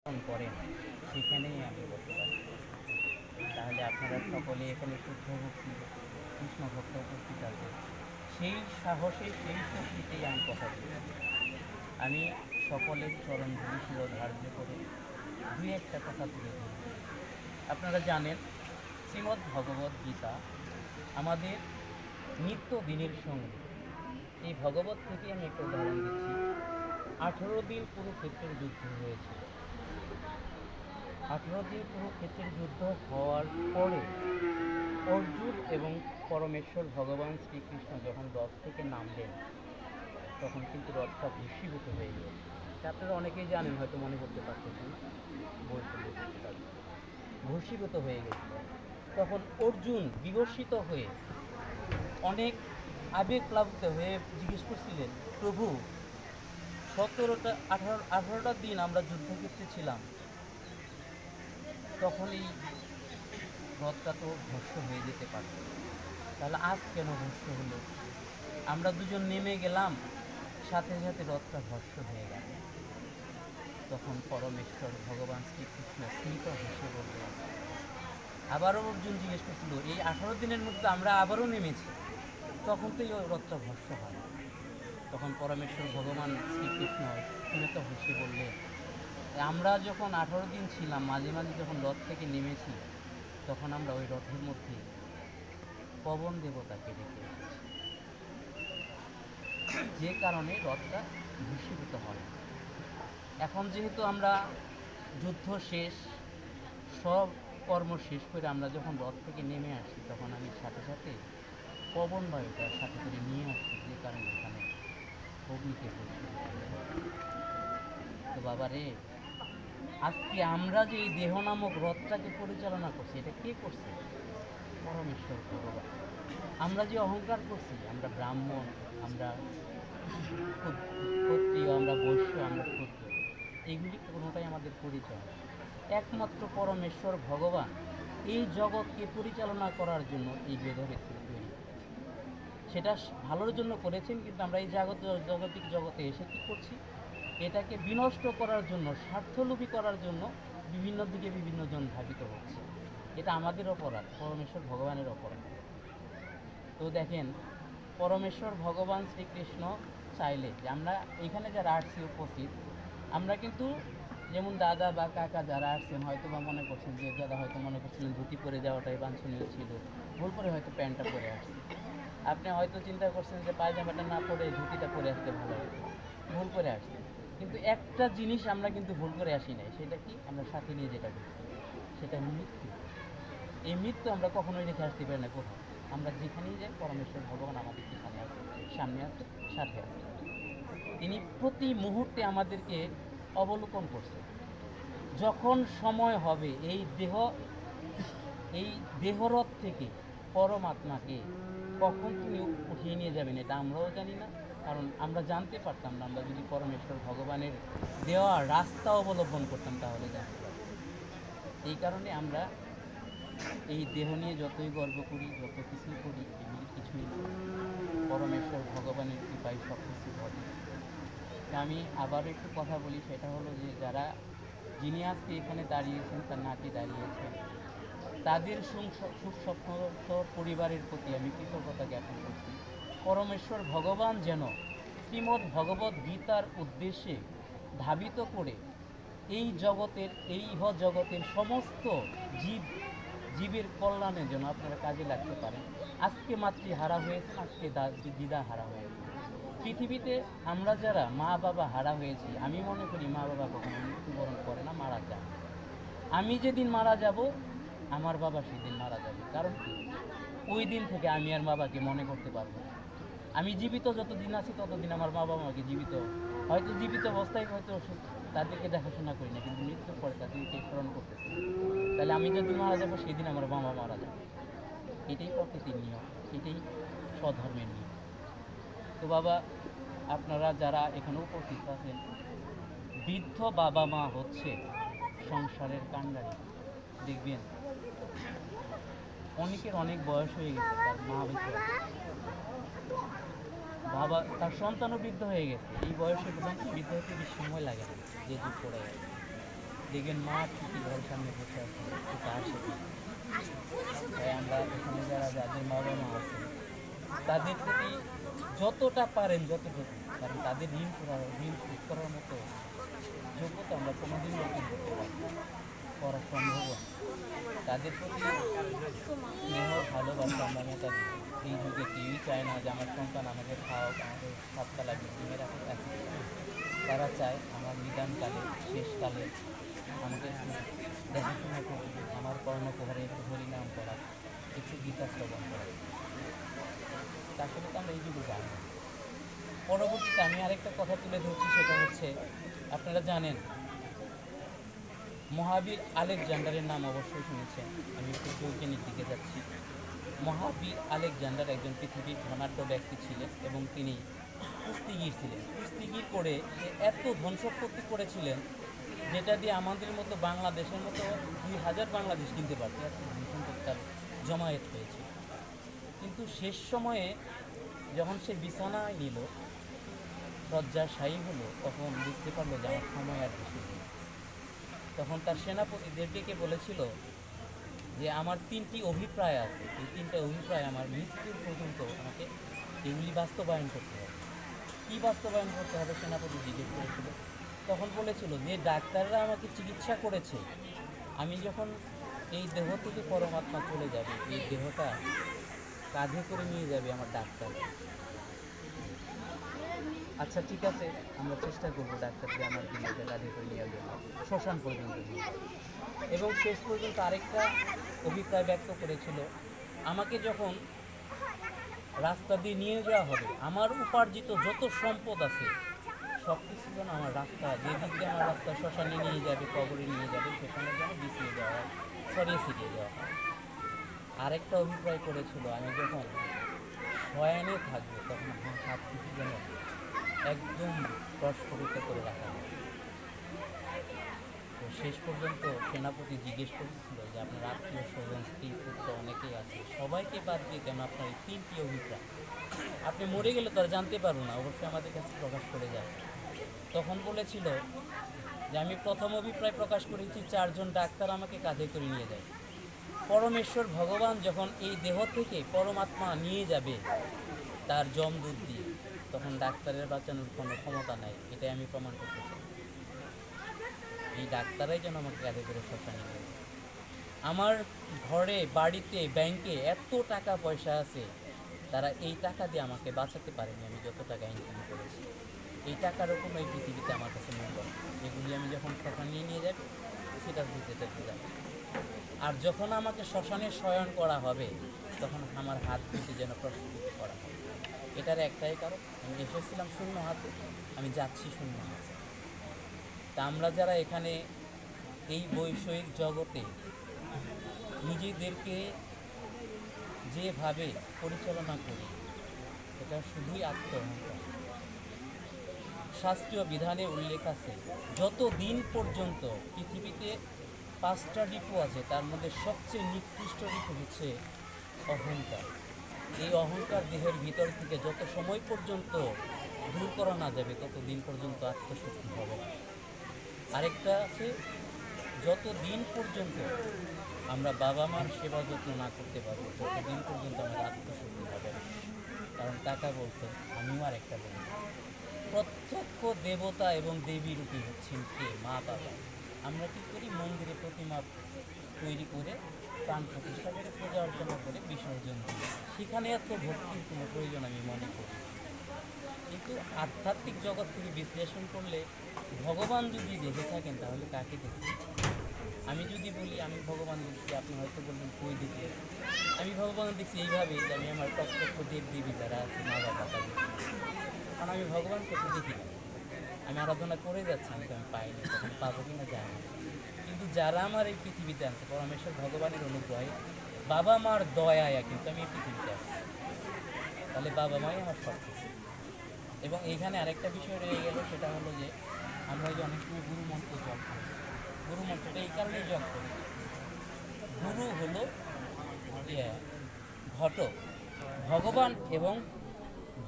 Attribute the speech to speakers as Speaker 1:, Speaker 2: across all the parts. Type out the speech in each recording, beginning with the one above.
Speaker 1: করেন সেখানেই আমি বসবাস করি। তাহলে আপনারা সকলে এখানে শুদ্ধ ভক্তি কৃষ্ণ ভক্ত উপস্থিত আছে, সেই সাহসে সেই শক্তিতেই আমি কথা বলছি। আমি সকলের চরণ ধূলিশির ধার্য করে দুই একটা কথা তুলে ধরব। আপনারা জানেন শ্রীমদ্ ভগবদ্ গীতা আমাদের নিত্য দিনের সঙ্গে। এই ভগবত থেকে আমি একটা উদাহরণ দিচ্ছি। 18 দিন কুরুক্ষেত্রের যুদ্ধ হয়েছিল। 18 দিন কুরুক্ষেত্রের যুদ্ধ হওয়ার পরে অর্জুন এবং পরমেশ্বর ভগবান শ্রীকৃষ্ণ যখন রথ থেকে নামলেন, তখন কিন্তু রথটা ভূষীভূত হয়ে গিয়েছে। আপনারা অনেকেই জানেন, হয়তো মনে করতে পারতেছেন না, বলতে ভূষীভূত হয়ে গেছিল। তখন অর্জুন বিবর্ষিত হয়ে অনেক আবেগপ্লাবিত হয়ে জিজ্ঞেস করছিলেন, প্রভু 18টা দিন আমরা যুদ্ধক্ষেত্রে ছিলাম, তখন এই রথটা তো ভস্ম হয়ে যেতে পারত, তাহলে আজ কেন ভস্ম হলো? আমরা দুজন নেমে গেলাম, সাথে সাথে রথটা ভস্ম হয়ে গেল। তখন পরমেশ্বর ভগবান শ্রীকৃষ্ণ স্মিত হেসে বললেন, আবারও অর্জুন জিজ্ঞেস করছিল, এই 18 দিনের মধ্যে আমরা আবারও নেমেছি, তখন তো এই রথটা ভস্ম হয়। তখন পরমেশ্বর ভগবান শ্রীকৃষ্ণ স্মিত হেসে বললেন, আমরা যখন 18 দিন ছিলাম, মাঝে মাঝে যখন রথ থেকে নেমেছি, তখন আমরা ওই রথের মধ্যে পবন দেবতাকে রেখে এসেছি, যে কারণে রথটা ভূষীভূত হয়। এখন যেহেতু আমরা যুদ্ধ শেষ, সব কর্ম শেষ করে আমরা যখন রথ থেকে নেমে আসি, তখন আমি সাথে সাথে পবন বায়ুটার সাথে করে নিয়ে আসছি, যে কারণে এখানে অগ্নিকে ভূষীভূত হয়ে। তো বাবা রে, আজকে আমরা যে এই দেহ নামক রথটাকে পরিচালনা করছি, এটা কে করছে? পরমেশ্বর ভগবান। আমরা যে অহংকার করছি, আমরা ব্রাহ্মণ, আমরা ক্ষত্রিয়, আমরা বৈশ্য, আমরা শূদ্র, এগুলি কোনোটাই আমাদের পরিচয় না। একমাত্র পরমেশ্বর ভগবান এই জগৎকে পরিচালনা করার জন্য এই ভেদভেদকে তৈরি করেছেন। সেটা ভালোর জন্য করেছেন, কিন্তু আমরা এই জাগতিক জগতে এসে কী করছি? এটাকে বিনষ্ট করার জন্য, স্বার্থলোভী করার জন্য বিভিন্ন দিকে বিভিন্ন জন ধাবিত হচ্ছে। এটা আমাদের অপরাধ, পরমেশ্বর ভগবানের অপরাধ। তো দেখেন, পরমেশ্বর ভগবান শ্রীকৃষ্ণ চাইলে যে আমরা এখানে যারা আসছি উপস্থিত, আমরা কিন্তু যেমন দাদা বা কাকা যারা আসছেন, হয়তো বা মনে করছেন যে দাদা হয়তো মনে করছিলেন ধুতি পরে যাওয়াটাই বাঞ্ছনীয় ছিল, ভুল করে হয়তো প্যান্টটা পরে আসছে। আপনি হয়তো চিন্তা করছেন যে পায়জামাটা না পরে ধুতিটা পরে আসলে ভালো হতো, ভুল করে আসছে। কিন্তু একটা জিনিস আমরা কিন্তু ভুল করে আসি নাই, সেটা কি? আমরা সাথে নিয়ে যেটা করছি, সেটা মৃত্যু। এই মৃত্যু আমরা কখনোই রেখে আসতে পারি না কোথাও। আমরা যেখানেই যাই, পরমেশ্বর ভগবান আমাদের পিছনে আছে, সামনে আছে, সাথে আছে। তিনি প্রতি মুহূর্তে আমাদেরকে অবলোকন করছে। যখন সময় হবে এই দেহরথ থেকে পরমাত্মাকে কখন তিনি উঠিয়ে নিয়ে যাবেন, এটা আমরাও জানি না। কারণ আমরা জানতে পারতাম না, আমরা যদি পরমেশ্বর ভগবানের দেওয়া রাস্তা অবলম্বন করতাম তাহলে জানতে পারতাম। এই কারণে আমরা এই দেহ নিয়ে যতই গর্ব করি, যত কিছুই করি, এগুলি কিছুই না। পরমেশ্বর ভগবানের কৃপায় সব কিছু ঘটে। আমি আবারও একটু কথা বলি, সেটা হলো যে যিনি আজকে এখানে দাঁড়িয়েছেন, তার নাতি দাঁড়িয়েছেন, তাদের সুখ স্বপ্ন পরিবারের প্রতি আমি কৃতজ্ঞতা জ্ঞাপন করছি। পরমেশ্বর ভগবান যেন শ্রীমদ্ ভগবদ্ গীতার উদ্দেশ্যে ধাবিত করে এই জগতের, এই ইহ জগতের সমস্ত জীবের কল্যাণে যেন আপনারা কাজে লাগতে পারেন। আজকে মাতৃ হারা হয়েছেন, আজকে দিদা হারা হয়েছে। পৃথিবীতে আমরা যারা মা বাবা হারা হয়েছি, আমি মনে করি মা বাবা কখনো মৃত্যুবরণ করে না, মারা যায়। আমি যেদিন মারা যাব, আমার বাবা সেদিন মারা যাবে। কারণ কি? ওই দিন থেকে আমি আর বাবাকে মনে করতে পারবো না। আমি জীবিত যতদিন আছি, ততদিন আমার মা বাবা আমাকে জীবিত অবস্থায় হয়তো তাদেরকে দেখাশোনা করি না, কিন্তু মৃত্যুর পরে তাদেরকে স্মরণ করতেছি। তাহলে আমি যেদিন মারা যাবো, সেদিন আমার বাবা মারা যাবে। এটাই প্রকৃতির নিয়ম, এটাই স্বধর্মের নিয়ম। তো বাবা, আপনারা যারা এখানে উপস্থিত আছেন, বৃদ্ধ বাবা মা হচ্ছে সংসারের কাণ্ডারি। দেখবেন অনেকের অনেক বয়স হয়ে গেছে, তার মা বেঁচে আছে, বাবা তার সন্তানও বৃদ্ধ হয়ে গেছে। এই বয়সে বৃদ্ধ হতে বেশি সময় লাগে না, যে যুগ পড়ে গেছে। দেখবেন মা ঠিকই ঘরের সামনে বসে আছে, সেটা আসে না। তাই আমরা এখানে যাদের বাবা মা আছে তাদের প্রতি যতটা পারেন যতটুকু, কারণ তাদের ঋণ শোধ করার মতো যোগ্যতা আমরা কোনোদিন অর্জন করতে পারি না, করা সম্ভব না। তাদের প্রতি স্নেহ ভালোবাসা আমরা মোটা দিই। এই যুগে কেউই চায় না যে আমার সন্তান আমাকে খাওয়াক, আমাকে সাতকালা বিল্ডিংয়ে রাখুক, আছে। তারা চায় আমার নিদানকালে শেষকালে আমাকে একটু দেখাশোনা করবে, আমার কর্ণপ্রহারে একটু হরিনাম করা, একটু গীতা শ্রবণ করা। আসলে তো আমরা এই যুগে জানি না। পরবর্তীতে আমি আরেকটা কথা তুলে ধরছি, সেটা হচ্ছে আপনারা জানেন মহাবীর আলেকজান্ডারের নাম অবশ্যই শুনেছেন। আমি একটু বৈজ্ঞানিক দিকে যাচ্ছি। মহাবীর আলেকজান্ডার একজন পৃথিবীর ধনাঢ্য ব্যক্তি ছিলেন এবং তিনি কুস্তিগীর ছিলেন। কুস্তিগীর করে সে এত ধন সম্পত্তি করেছিলেন যেটা দিয়ে আমাদের মতো বাংলাদেশের মতো 2000 বাংলাদেশ কিনতে পারত, এত ধন সম্পত্তি তার জমায়েত হয়েছে। কিন্তু শেষ সময়ে যখন সে বিছানায় নিল, শয্যাশায়ী হলো, তখন বুঝতে পারলো যে আমার সময় আর বেশি নেই। তখন তার সেনাপতিদের ডেকে বলেছিল যে আমার 3টি অভিপ্রায় আছে, এই 3টা অভিপ্রায় আমার মৃত্যুর পর্যন্ত আমাকে এগুলি বাস্তবায়ন করতে হবে। কী বাস্তবায়ন করতে হবে সেনাপতি জিজ্ঞেস করেছিল। তখন বলেছিল যে ডাক্তাররা আমাকে চিকিৎসা করেছে, আমি যখন এই দেহ থেকে পরমাত্মা চলে যাবে, এই দেহটা কাঁধে করে নিয়ে যাবে আমার ডাক্তার। আচ্ছা ঠিক আছে, আমরা চেষ্টা করবো ডাক্তারকে আমার দিনটা কাঁধে করে নিয়ে যাবে শ্মশান পর্যন্ত নিয়ে যাবে। এবং শেষ পর্যন্ত আরেকটা অভিপ্রায় ব্যক্ত করেছিল, আমাকে যখন রাস্তা দিয়ে নিয়ে যাওয়া হবে, আমার উপার্জিত যত সম্পদ আছে সব কিছু যেন আমার রাস্তা, যেদিক দিয়ে আমার রাস্তা শ্মশানে নিয়ে যাবে, কবরে নিয়ে যাবে, সেখানে যেন বিছিয়ে দেওয়া হয়, ছড়িয়ে ছিটিয়ে দেওয়া হয়। আরেকটা অভিপ্রায় করেছিল, আমি যখন শয়ানে থাকবো তখন আমার হাত কিছু যেন একদম প্রস্ফুটিত করে রাখা হয়। তো শেষ পর্যন্ত সেনাপতি জিজ্ঞেস করেছিল যে আপনার আত্মীয় স্বজন, স্ত্রী, পুত্র অনেকেই আছে, সবাইকে বাদ দিয়ে কেন আপনার এই 3টি অভিপ্রায়? আপনি মরে গেলে তো আর জানতে পারবো না, অবশ্যই আমাদের কাছে প্রকাশ করে যায়। তখন বলেছিল যে আমি প্রথম অভিপ্রায় প্রকাশ করেছি, 4 জন ডাক্তার আমাকে কাঁধে করে নিয়ে যায়। পরমেশ্বর ভগবান যখন এই দেহ থেকে পরমাত্মা নিয়ে যাবে তার যমদূত দিয়ে, তখন ডাক্তারের বাঁচানোর কোনো ক্ষমতা নাই, এটাই আমি প্রমাণ করতে চাই। এই ডাক্তারাই যেন আমাকে কাঁধে করে শ্মশানে নিয়ে যায়। আমার ঘরে, বাড়িতে, ব্যাংকে এত টাকা পয়সা আছে, তারা এই টাকা দিয়ে আমাকে বাঁচাতে পারেনি। আমি যত টাকা ইনকাম করেছি, এই টাকারও কোনো এই পৃথিবীতে আমার কাছে মূল্য নেই। এগুলি আমি যখন শ্মশানে নিয়ে যাব, সেটার ভিতরে যাবে। আর যখন আমাকে শ্মশানে শয়ন করা হবে, তখন আমার হাত দুটি যেন প্রস্তুত করা হবে। এটার একটাই কারণ, আমি এসেছিলাম শূন্য হাতে, আমি যাচ্ছি শূন্য হাতে। তা আমরা যারা এখানে এই বৈষয়িক জগতে নিজেদেরকে যেভাবে পরিচালনা করি, এটা শুধুই আত্মঅহংকার। শাস্ত্রীয় বিধানে উল্লেখ আছে, যত দিন পর্যন্ত পৃথিবীতে 5টা রিপু আছে, তার মধ্যে সবচেয়ে নিকৃষ্ট রিপু হচ্ছে অহংকার। এই অহংকার দেহের ভিতর থেকে যত সময় পর্যন্ত দূর করা না যাবে, তত দিন পর্যন্ত আত্মশুদ্ধি হবে না। আরেকটা আছে, যত দিন পর্যন্ত আমরা বাবা মার সেবা যত্ন না করতে পারবো, ততদিন পর্যন্ত আমার আত্মশুদ্ধি হবে না। কারণ টাকা বলতে আমিও আরেকটা বলি, প্রত্যক্ষ দেবতা এবং দেবী রূপী হচ্ছেন কে? মা বাবা। আমরা কী করি? মন্দিরে প্রতিমা তৈরি করে, প্রাণ প্রতিষ্ঠা করে, পূজা অর্চনা করে বিসর্জন দিই। সেখানে এত ভক্তির কোনো প্রয়োজন আমি মনে করি। কিন্তু আধ্যাত্মিক জগৎ থেকে বিশ্লেষণ করলে ভগবান যদি দেখে থাকেন, তাহলে কাকে দেখছেন? আমি যদি বলি আমি ভগবান দেখছি, আপনি হয়তো বলবেন কই দেখলে? আমি ভগবান দেখছি এইভাবেই যে আমি আমার প্রত্যক্ষ দেব দেবী যারা আছে, মা বাবা, তাদের, কারণ আমি ভগবানকে তো দেখি না। আমি আরাধনা করে যাচ্ছি, আমি তো আমি পাইনি, তখন পাবো কিনা জানি না। কিন্তু যারা আমার এই পৃথিবীতে আছে, পরমেশ্বর ভগবানের অনুগ্রহে, বাবা মার দয়ায় কিন্তু আমি এই পৃথিবীতে আছি। তাহলে বাবা মাই আমার সব কিছু। এবং এইখানে আরেকটা বিষয় রয়ে গেল, সেটা হলো যে আমরা যে অনেক সময় গুরু মন্ত্র জপ করি। গুরু মন্ত্রটা এই কারণেই জপ করি, গুরু হলো ঘটক, ভগবান এবং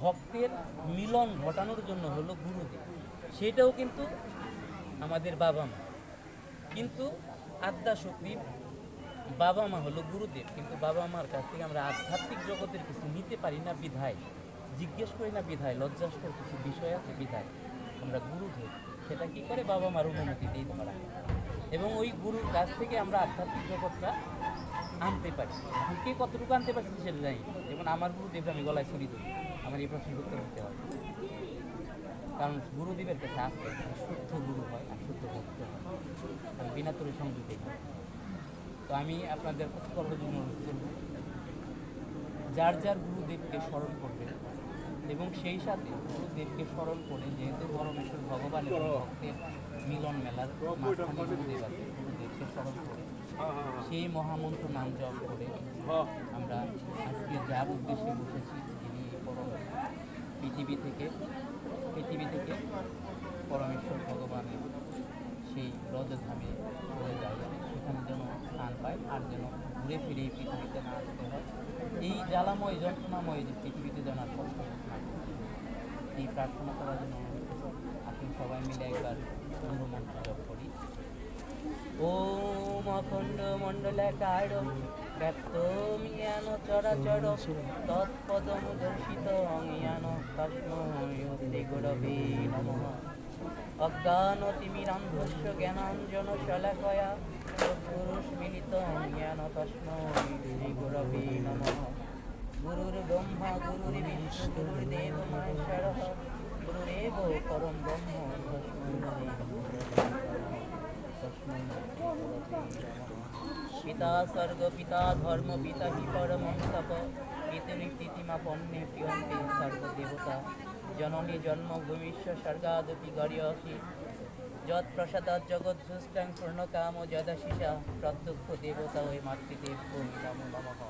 Speaker 1: ভক্তের মিলন ঘটানোর জন্য হলো গুরুদেব। সেটাও কিন্তু আমাদের বাবা মা। কিন্তু আদ্যা শক্তি বাবা মা হলো গুরুদেব, কিন্তু বাবা মার কাছ থেকে আমরা আধ্যাত্মিক জগতের কিছু নিতে পারি না বিধায়, জিজ্ঞেস করি না বিধায়, লজ্জাস্কর কিছু বিষয় আছে বিধায় আমরা গুরু ধরি, সেটা কি করে বাবা মার অনুমতিতেই ধরা, এবং ওই গুরুর কাছ থেকে আমরা আধ্যাত্মিক জগৎটা আনতে পারি। এখন কে কতটুকু আনতে পারছি সেটা জানি না। যেমন আমার গুরুদেব আমি গলায় ছুরি ধরি, আমার এই প্রশ্নের উত্তর দিতে হবে, কারণ গুরুদেবের কাছে আসতে শুদ্ধ গুরু হয় আর শুদ্ধ ভক্ত হয়, আমি বিনা তরে সংযুক্ত হয়। তো আমি আপনাদের কাছে করবার জন্য অনুরোধ করব, যার যার গুরুদেবকে স্মরণ করবেন, এবং সেই সাথে গুরুদেবকে স্মরণ করে, যেহেতু পরমেশ্বর ভগবানের ভক্তের মিলন মেলার মাঝখানে গুরুদেব আছে, গুরুদেবকে স্মরণ করে সেই মহামন্ত্র নাম জপ করে আমরা আজকে যার উদ্দেশ্যে বসেছি, যিনি পরম পৃথিবী থেকে পরমেশ্বর ভগবানের সেই রজধামে চলে যায়, সেখানে যেন স্থান পায়, আর যেন ঘুরে ফিরে এই পৃথিবীতে না আসতে হয়, এই জ্বালাময় যন্ত্রণাময় যে পৃথিবীতে যেন আর কষ্ট না হয়, এই প্রার্থনা করার জন্য আপনি সবাই মিলে একবার মন্ত্র জপ করি। ওম অখণ্ড মণ্ডলাকার ব্যক্তং জ্ঞান চরাচর তৎপদং দর্শিতং জ্ঞান তস্মৈ শ্রী গুরবে নমঃ। অজ্ঞানতিমিরান্ধস্য জ্ঞানাঞ্জনশলাকয়া চক্ষুरुन्मीलितं জ্ঞান তস্মৈ শ্রী গুরবে নমঃ। গুরুর্ব্রহ্মা গুরুর্বিষ্ণু গুরুর্দেবো মহেশ্বরঃ গুরুরেব পরম ব্রহ্ম তস্মৈ পিতা স্বর্গ পিতা ধর্ম পিতা হি পরমং তপ পিতৃতিমা পণ্যে প্রিয়ন্তে সর্বদেবতা জননী জন্মভূমিষ্য স্বর্গাদপি গর্যসি যৎ প্রসাদাৎ জগৎসৃষ্টাং পূর্ণকাম যদাশিষা প্রত্যক্ষ দেবতা ওই মাতৃদেব নমো নমঃ।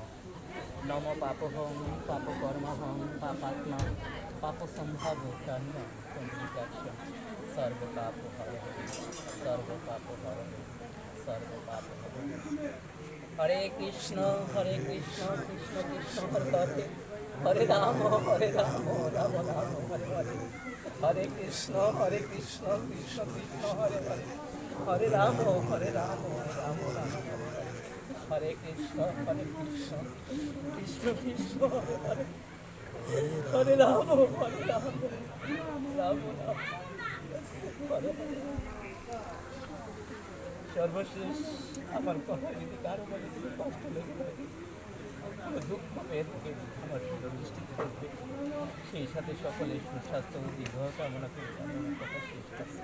Speaker 1: নম পাপহং পাপকর্মহং পাপাত্মা পাপসম্ভাব কর্ম পণ্ডিতাক্ষম সর্বপাপহরঃ সর্বপাপহরঃ সর্বপাপহরঃ। হরে কৃষ্ণ কৃষ্ণ কৃষ্ণ হরে হরে, হরে রাম রাম রাম হরে হরে, হরে কৃষ্ণ কৃষ্ণ কৃষ্ণ হরে হরে, হরে রাম রাম রাম হরে হরে, হরে কৃষ্ণ কৃষ্ণ কৃষ্ণ হরে হরে, হরে রাম রাম রাম হরে হরে। সর্বশেষ আমার কথা যদি কারো মনে যদি কষ্ট লেগে থাকে, দুঃখ পেয়ে থাকে, আমার দৃষ্টিতে থাকবে, সেই সাথে সকলের সুস্বাস্থ্য ও দীর্ঘ কামনা করে আমার কথা শেষ করছি।